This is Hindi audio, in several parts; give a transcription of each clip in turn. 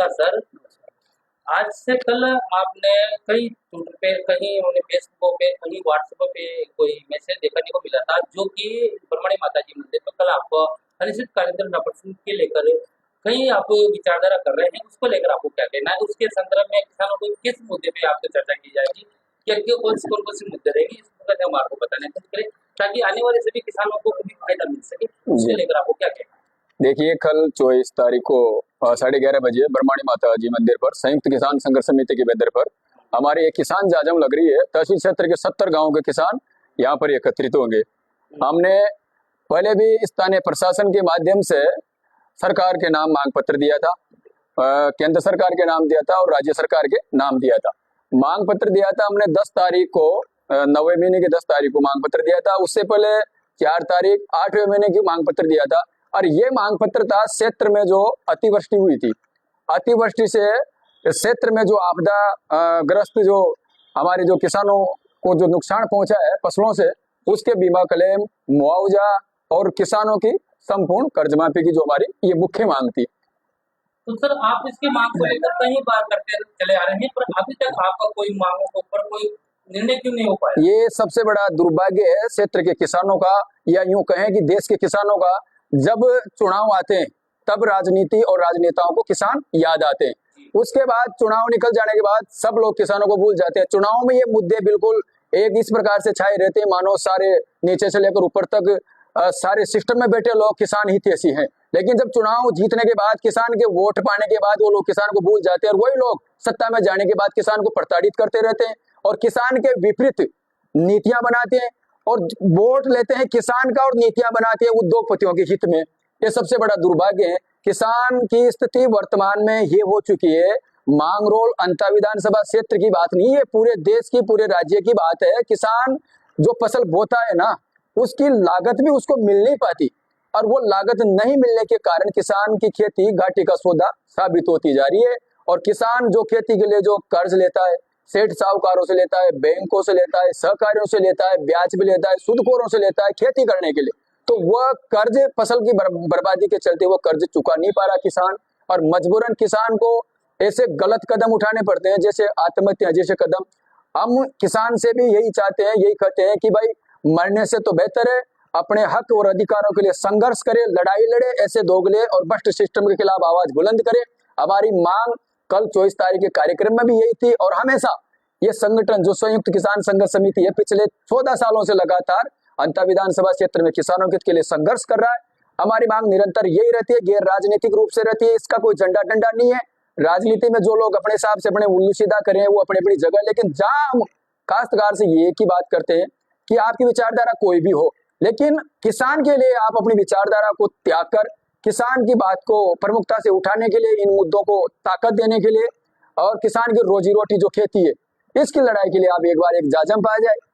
सर, आज से कल आपने कहीं ट्विटर पे, कहीं उन्हें फेसबुक पे, कहीं व्हाट्सएप पे कोई मैसेज देखने को मिला था, जो कि ब्रह्मणी माता जी मंदिर पर कल आपको अनिश्चितकालीन प्रदर्शन के लेकर कहीं आप विचारधारा कर रहे हैं, उसको लेकर आपको क्या कहना है? उसके संदर्भ में किसानों को किस मुद्दे पे आपसे चर्चा की जाएगी, क्या कौन सी मुद्दे रहेगी, इस मुद्दे हम आपको बताने करें, ताकि आने वाले सभी किसानों को भी फायदा मिल सके, जी उसको लेकर आपको क्या कहना है? देखिए, कल 24 तारीख को 11:30 बजे ब्रह्माणी माता जी मंदिर पर संयुक्त किसान संघर्ष समिति के बैनर पर हमारी एक किसान जाजम लग रही है। तहसील क्षेत्र के 70 गांवों के किसान यहाँ पर एकत्रित होंगे। हमने पहले भी स्थानीय प्रशासन के माध्यम से सरकार के नाम मांग पत्र दिया था, केंद्र सरकार के नाम दिया था और राज्य सरकार के नाम दिया था। मांग पत्र दिया था हमने 10 तारीख को, 9वें महीने की 10 तारीख को मांग पत्र दिया था। उससे पहले 4 तारीख 8वें महीने की मांग पत्र दिया था। और ये मांग पत्र था क्षेत्र में जो अतिवृष्टि हुई थी, अतिवृष्टि से क्षेत्र में जो आपदा ग्रस्त जो हमारे जो किसानों को जो नुकसान पहुंचा है फसलों से, उसके बीमा क्लेम, मुआवजा और किसानों की संपूर्ण कर्ज माफी की जो हमारी ये मुख्य मांग थी। तो सर, आप इसकी मांग को लेकर कई बार करते चले आ रहे हैं, पर अभी तक आपका कोई मांगों के ऊपर कोई निर्णय क्यों नहीं हो पाया? ये सबसे बड़ा दुर्भाग्य है क्षेत्र के किसानों का, या यूं कहें कि देश के किसानों का। जब चुनाव आते हैं तब राजनीति और राजनेताओं को किसान याद आते हैं। उसके बाद चुनाव निकल जाने के बाद सब लोग किसानों को भूल जाते हैं। चुनाव में ये मुद्दे बिल्कुल एक इस प्रकार से छाए रहते हैं मानो सारे नीचे से लेकर ऊपर तक सारे सिस्टम में बैठे लोग किसान हितैषी हैं। लेकिन जब चुनाव जीतने के बाद, किसान के वोट पाने के बाद वो लोग किसान को भूल जाते हैं, और वही लोग सत्ता में जाने के बाद किसान को प्रताड़ित करते रहते हैं और किसान के विपरीत नीतियां बनाते हैं और वोट लेते हैं किसान का और नीतियां बनाते हैं उद्योगपतियों के हित में। ये सबसे बड़ा दुर्भाग्य है। किसान की स्थिति वर्तमान में ये हो चुकी है, मांगरोल अंता विधानसभा क्षेत्र की बात नहीं है, पूरे देश की, पूरे राज्य की बात है। किसान जो फसल बोता है ना, उसकी लागत भी उसको मिल नहीं पाती, और वो लागत नहीं मिलने के कारण किसान की खेती घाटे का सौदा साबित होती जा रही है। और किसान जो खेती के लिए जो कर्ज लेता है, सेठ साहूकारों से लेता है, बैंकों से लेता है, सहकारियों से लेता है, ब्याज भी लेता है, सूदखोरों से लेता है खेती करने के लिए, तो वह कर्ज फसल की बर्बादी के चलते वो कर्ज चुका नहीं पा रहा किसान, और मजबूरन किसान को ऐसे गलत कदम उठाने पड़ते हैं जैसे आत्महत्या जैसे कदम। हम किसान से भी यही चाहते हैं, यही कहते हैं कि भाई मरने से तो बेहतर है अपने हक और अधिकारों के लिए संघर्ष करे, लड़ाई लड़े, ऐसे दोगले और भ्रष्ट सिस्टम के खिलाफ आवाज बुलंद करे। हमारी मांग कल 24 तारीख के कार्यक्रम में भी यही थी, और हमेशा ये संगठन जो संयुक्त किसान संघर्ष समिति है पिछले 14 सालों से लगातार अंता विधानसभा क्षेत्र में किसानों के हित के लिए संघर्ष कर रहा है। हमारी मांग निरंतर यही रहती है, गैर राजनीतिक रूप से रहती है, इसका कोई झंडा डंडा नहीं है। राजनीति में जो लोग अपने हिसाब से अपने उल्लू सीधा करें वो अपनी अपनी जगह, लेकिन जहां हम काश्तकार से ये एक ही बात करते हैं कि आपकी विचारधारा कोई भी हो, लेकिन किसान के लिए आप अपनी विचारधारा को त्याग कर किसान की बात को प्रमुखता से उठाने के लिए, इन मुद्दों को ताकत देने के लिए, और किसान की रोजी रोटी जो खेती है इसकी लड़ाई के लिए आप एक बार एक जाजम पाया जाए।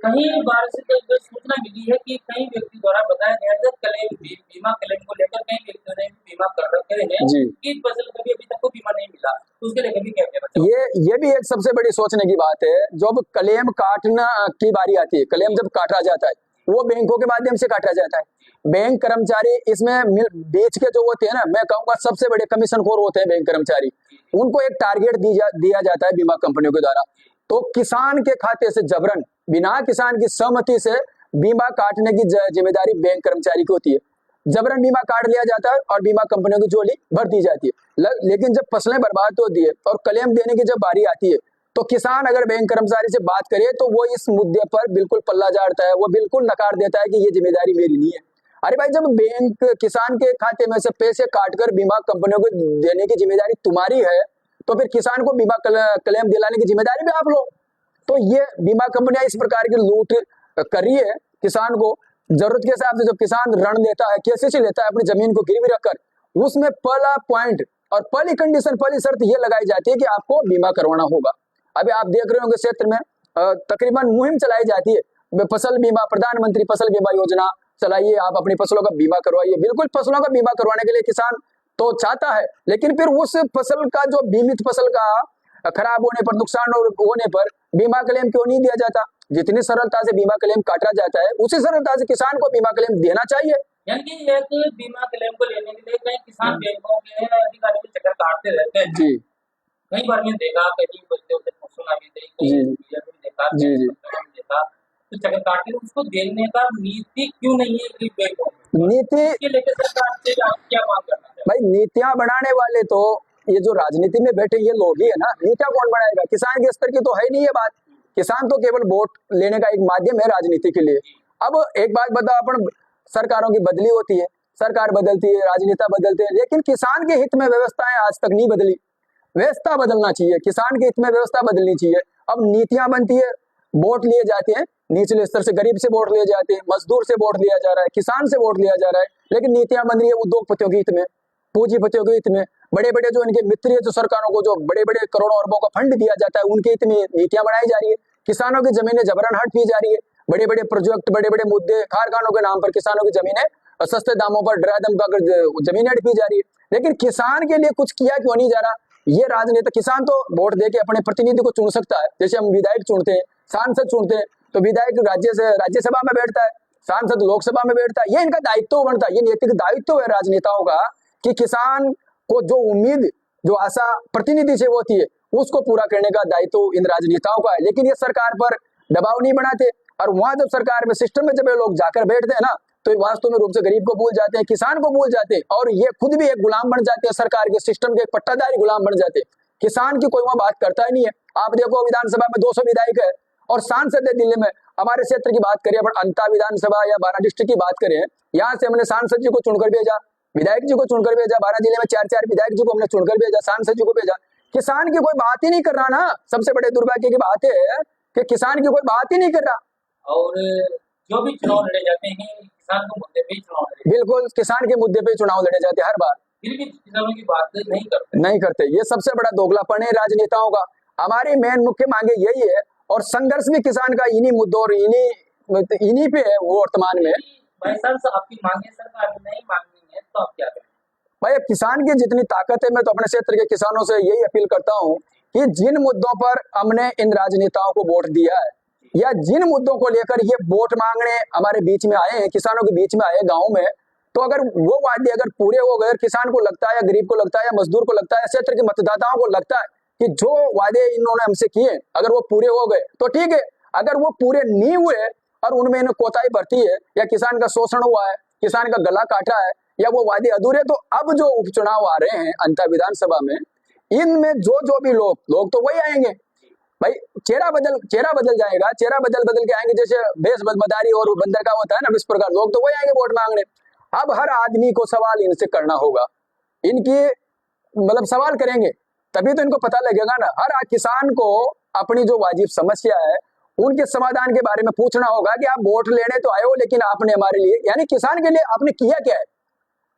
कहीं बार से तो सूचना मिली है कि कई व्यक्ति द्वारा बताया गया है क्लेम, बीमा क्लेम को लेकर कई व्यक्तियों ने बीमा कर रखे हैं जी, कि फसल कभी अभी तक को बीमा नहीं मिला, तो उसके लेकर भी क्या कहना? ये भी एक सबसे बड़ी सोचने की बात है। जब क्लेम काटना की बारी आती है, क्लेम जब काटा जाता है वो बैंकों के माध्यम से काटा जाता है। बैंक कर्मचारी इसमें बेच के जो होते हैं ना, मैं कहूंगा सबसे बड़े कमीशन खोर होते हैं बैंक कर्मचारी, उनको एक टारगेट दिया जाता है बीमा कंपनियों के द्वारा। तो किसान के खाते से जबरन बिना किसान की सहमति से बीमा काटने की जिम्मेदारी बैंक कर्मचारी की होती है। जबरन बीमा काट लिया जाता है और बीमा कंपनियों की झोली भर दी जाती है। लेकिन जब फसलें बर्बाद होती है और क्लेम देने की जब बारी आती है, तो किसान अगर बैंक कर्मचारी से बात करे तो वो इस मुद्दे पर बिल्कुल पल्ला झाड़ता है, वो बिल्कुल नकार देता है कि ये जिम्मेदारी मेरी नहीं है। अरे भाई, जब बैंक किसान के खाते में से पैसे काटकर बीमा कंपनियों को देने की जिम्मेदारी तुम्हारी है, तो फिर किसान को बीमा क्लेम दिलाने की जिम्मेदारी भी आप लो। तो ये बीमा कंपनियां इस प्रकार की लूट कर रही है किसान को। जरूरत के हिसाब से जब किसान ऋण लेता है, केसीसी लेता है अपनी जमीन को गिरवी रखकर, उसमें पहला पॉइंट और पहली कंडीशन, पहली शर्त ये लगाई जाती है कि आपको बीमा करवाना होगा। अभी आप देख रहे होंगे क्षेत्र में तकरीबन मुहिम चलाई जाती है, फसल बीमा, प्रधानमंत्री फसल बीमा योजना चलाइए, आप अपनी फसलों का बीमा करवाइए। बिल्कुल, फसलों का बीमा करवाने के लिए किसान तो चाहता है, लेकिन फिर उस फसल का जो बीमित फसल का खराब होने पर, नुकसान होने पर बीमा क्लेम क्यों नहीं दिया जाता? जितनी सरलता से बीमा क्लेम काटा जाता है उसी सरलता से किसान को बीमा क्लेम देना चाहिए। यानी कि एक बीमा क्लेम को लेने के लिए कई किसान बैंकों के अधिकारी के चक्कर काटते रहते हैं। जी कई बार मैंने देखा, कहीं बच्चों से सुना भी थे, कहीं जी मीडिया में भी देखा, जी कहीं जी पत्रिका में देखा, तो चक्कर काटते हैं। उसको देने का नीति क्यों नहीं है कि बैंकों में? नीति इसके लेकर सरकार से आप क्या मांग करना चाहते हैं? भाई, नीतियां बनाने वाले तो ये जो राजनीति में बैठे ये लोग ही है ना। नीतियां कौन बनाएगा? किसान के स्तर की तो है ही नहीं ये बात। किसान तो केवल वोट लेने का एक माध्यम है राजनीति के लिए। अब एक बात बताओ, अपन सरकारों की बदली होती है, सरकार बदलती है, राजनेता बदलते हैं, लेकिन किसान के हित में व्यवस्थाएं आज तक नहीं बदली। व्यवस्था बदलना चाहिए, किसान के हित में व्यवस्था बदलनी चाहिए। अब नीतियां बनती है, वोट लिए जाते हैं, निचले स्तर से गरीब से वोट लिए जाते हैं, मजदूर से वोट लिया जा रहा है, किसान से वोट लिया जा रहा है, लेकिन नीतियां बन रही है उद्योगपतियों के हित में, पूंजीपतियों के हित में, बड़े बड़े जो इनके मित्र जो सरकारों को जो बड़े बड़े करोड़ों अरबों का फंड दिया जाता है उनके हित में नीतियां बनाई जा रही है। किसानों की जमीनें जबरन हट दी जा रही है, बड़े बड़े प्रोजेक्ट, बड़े बड़े मुद्दे, कारखानों के नाम पर किसानों की जमीनें सस्ते दामों पर ड्रादम का जमीनें हट दी जा रही है, लेकिन किसान के लिए कुछ किया क्यों नहीं जा रहा? ये राजनेता, किसान तो वोट दे के अपने प्रतिनिधि को चुन सकता है, जैसे हम विधायक चुनते हैं, सांसद चुनते हैं, तो विधायक राज्यसभा में बैठता है, सांसद लोकसभा में बैठता है। ये इनका दायित्व बनता है, ये नैतिक दायित्व है राजनेताओं का कि किसान को जो उम्मीद, जो आशा प्रतिनिधि से होती है उसको पूरा करने का दायित्व इन राजनेताओं का है। लेकिन ये सरकार पर दबाव नहीं बनाते, और वहां जब सरकार में सिस्टम में जब ये लोग जाकर बैठते हैं ना, तो वास्तव में रूप से गरीब को भूल जाते हैं, किसान को भूल जाते हैं, और ये खुद भी एक गुलाम बन जाते हैं, सरकार के सिस्टम के पट्टादारी गुलाम बन जाते हैं। किसान की कोई वहां बात करता ही नहीं है। आप देखो विधानसभा में 200 विधायक है और सांसद है दिल्ली में। हमारे क्षेत्र की बात करें, अपन अंता विधानसभा या बारा डिस्ट्रिक्ट की बात करें, यहाँ से हमने सांसद जी को चुनकर भेजा, विधायक जी को चुनकर भेजा, 12 जिले में 4-4 विधायक जी को हमने चुनकर भेजा, सांसद जी को भेजा। किसान की कोई बात ही नहीं कर रहा ना। सबसे बड़े दुर्भाग्य की बात है कि किसान की कोई बात ही नहीं कर रहा। और जो भी चुनाव लड़े जाते हैं, किसान के मुद्दे पे ही चुनाव लड़े जाते बिल्कुल, किसान के मुद्दे पे चुनाव लड़े जाते हैं हर बार, हैं, फिर भी किसानों की बात नहीं करते। ये सबसे बड़ा दोगलापन है राजनेताओं का। हमारी मेन मुख्य मांगे यही है, और संघर्ष भी किसान का इन्हीं मुद्दों और इन्हीं पे है वो वर्तमान में। भाई साहब, आपकी मांगे सरकार ने नहीं मांगनी है तो आप क्या करें? भाई, अब किसान की जितनी ताकत है, मैं तो अपने क्षेत्र के किसानों से यही अपील करता हूँ कि जिन मुद्दों पर हमने इन राजनेताओं को वोट दिया है, या जिन मुद्दों को लेकर ये वोट मांगने हमारे बीच में आए हैं, किसानों के बीच में आए गाँव में, तो अगर वो वादे अगर पूरे हो गए, किसान को लगता है या गरीब को लगता है या मजदूर को लगता है, क्षेत्र के मतदाताओं को लगता है कि जो वादे इन्होंने हमसे किए अगर वो पूरे हो गए तो ठीक है। अगर वो पूरे नहीं हुए और उनमें इन्हें कोताही बरती है, या किसान का शोषण हुआ है, किसान का गला काटा है, या वो वादे अधूरे, तो अब जो उपचुनाव आ रहे हैं अंतर विधानसभा में, इनमें जो भी लोग तो वही आएंगे भाई। चेहरा बदल जाएगा, चेहरा बदल के आएंगे, जैसे बेस बदमादारी और बंदर का होता है ना, इस प्रकार लोग तो वही आएंगे वोट मांगने। अब हर आदमी को सवाल इनसे करना होगा, इनकी मतलब सवाल करेंगे तभी तो इनको पता लगेगा ना। हर किसान को अपनी जो वाजिब समस्या है उनके समाधान के बारे में पूछना होगा कि आप वोट लेने तो आए हो, लेकिन आपने हमारे लिए, यानी किसान के लिए आपने किया क्या है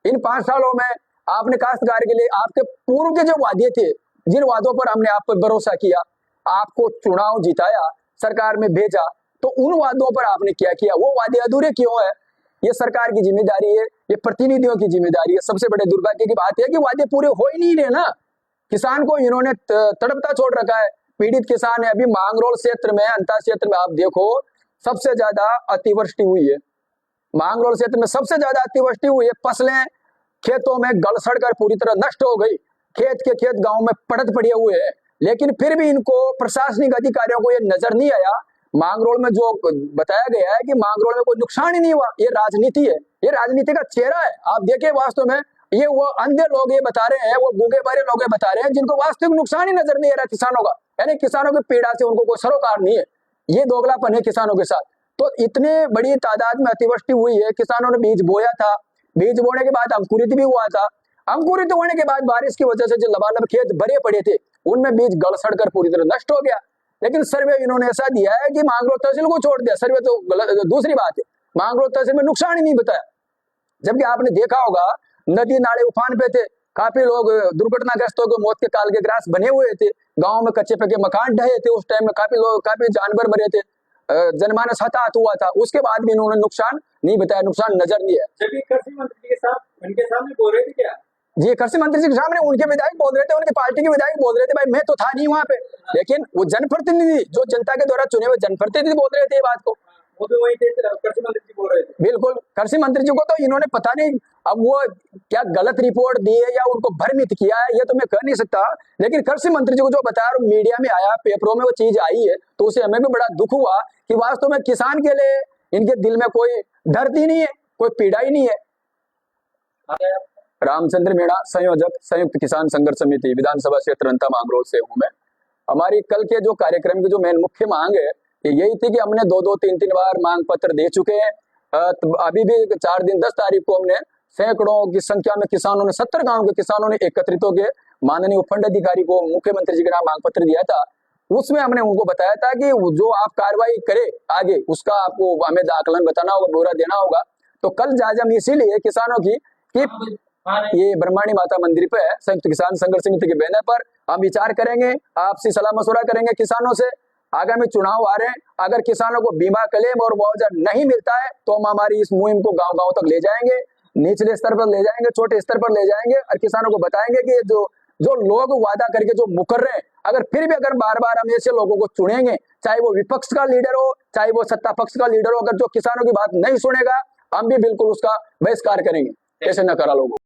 इन 5 सालों में? आपने काश्तकार के लिए आपके पूर्व के जो वादे थे, जिन वादों पर हमने आप पर भरोसा किया, आपको चुनाव जिताया, सरकार में भेजा, तो उन वादों पर आपने क्या किया? वो वादे अधूरे क्यों है? ये सरकार की जिम्मेदारी है, ये प्रतिनिधियों की जिम्मेदारी है। सबसे बड़े दुर्भाग्य की बात है कि वादे पूरे हो ही नहीं रहे ना। किसान को इन्होंने तड़पता छोड़ रखा है, पीड़ित किसान है। अभी मांगरोल क्षेत्र में, अंता क्षेत्र में आप देखो, सबसे ज्यादा अतिवृष्टि हुई है। मांगरोल क्षेत्र में सबसे ज्यादा अतिवृष्टि हुई है। फसलें खेतों में गल सड़ कर पूरी तरह नष्ट हो गई, खेत के खेत गांव में पड़त पड़े हुए हैं, लेकिन फिर भी इनको प्रशासनिक अधिकारियों को ये नजर नहीं आया। मांगरोल में जो बताया गया है कि मांगरोल में कोई नुकसान ही नहीं हुआ, ये राजनीति है, ये राजनीति का चेहरा है। आप देखिए, वास्तव में ये वो अंधे लोग ये बता रहे हैं, वो गूंगे बारे लोग ये बता रहे हैं जिनको वास्तविक नुकसान ही नजर नहीं आ रहा किसानों का, यानी किसानों की पीड़ा से उनको कोई सरोकार नहीं है। ये दोगलापन है किसानों के साथ। तो इतने बड़ी तादाद में अतिवृष्टि हुई है, किसानों ने बीज बोया था, बीज बोने के बाद अंकुरित भी हुआ था, अंकुरित होने के बाद बारिश की वजह से जो लबालब खेत भरे पड़े थे उनमें बीज गल सड़ कर पूरी तरह नष्ट हो गया। लेकिन सर्वे इन्होंने ऐसा दिया है कि मांगरोल तहसील को छोड़ दिया, सर्वे तो गलत, दूसरी बात है, मांगरोल तहसील में नुकसान ही नहीं बताया। जबकि आपने देखा होगा नदी नाले उफान पे थे, काफी लोग दुर्घटनाग्रस्त होकर मौत के काल के ग्रास बने हुए थे, गांव में कच्चे पक्के मकान ढहे थे, उस टाइम में काफी जानवर मरे थे, जनमानस हताहत हुआ था, उसके बाद भी इन्होंने नुकसान नहीं बताया, नुकसान नजर नहीं है। जबकि कृषि मंत्री के साथ उनके सामने बोल रहे थे क्या? जी, कृषि मंत्री जी के सामने उनके विधायक बोल रहे थे, उनके पार्टी के विधायक बोल रहे थे, भाई मैं तो था नहीं वहां पे, लेकिन वो जनप्रतिनिधि, जो जनता के द्वारा चुने हुए जनप्रतिनिधि बोल रहे थे ये बात को। वो भी वही थे, कृषि मंत्री जी बोल रहे थे। बिल्कुल, कृषि मंत्री जी को तो इन्होंने पता नहीं अब वो क्या गलत रिपोर्ट दी है या उनको भ्रमित किया है, ये तो मैं कह नहीं सकता। लेकिन कृषि मंत्री जी को जो बताया और मीडिया में आया, पेपरों में वो चीज आई है, तो उसे हमें भी बड़ा दुख हुआ कि वास्तव में किसान के लिए इनके दिल में कोई दर्द ही नहीं है, कोई पीड़ा ही नहीं है। रामचंद्र मीणा, संयोजक, संयुक्त किसान संघर्ष समिति, विधानसभा क्षेत्र अंता मांगरोल से हूं मैं। हमारी कल के जो कार्यक्रम की जो मेन मुख्य मांग है कि यही थी कि हमने 2-2, 3-3 बार मांग पत्र दे चुके हैं। तो अभी भी 4 दिन 10 तारीख को हमने सैकड़ों की संख्या में किसानों ने, 70 गांव के किसानों ने एकत्रित होकर माननीय उपखंड अधिकारी को, मुख्यमंत्री जी के नाम मांग पत्र दिया था। उसमें हमने उनको बताया था कि जो आप कार्रवाई करे आगे उसका आपको हमें आकलन बताना होगा, ब्यौरा देना होगा। तो कल जाजम इसीलिए किसानों की कि ये ब्रह्माणी माता मंदिर पे संयुक्त किसान संघर्ष समिति के बैनर पर हम विचार करेंगे, आपसी सलाह मशवरा करेंगे किसानों से। आगामी चुनाव आ रहे हैं, अगर किसानों को बीमा क्लेम और मुआवजा नहीं मिलता है तो हम हमारी इस मुहिम को गांव गांव तक ले जाएंगे, निचले स्तर पर ले जाएंगे, छोटे स्तर पर ले जाएंगे और किसानों को बताएंगे कि जो लोग वादा करके जो मुकर रहे हैं, अगर फिर भी अगर बार बार हम ऐसे लोगों को चुनेंगे, चाहे वो विपक्ष का लीडर हो, चाहे वो सत्ता पक्ष का लीडर हो, अगर जो किसानों की बात नहीं सुनेगा, हम भी बिल्कुल उसका बहिष्कार करेंगे। ऐसे न करा लोगों।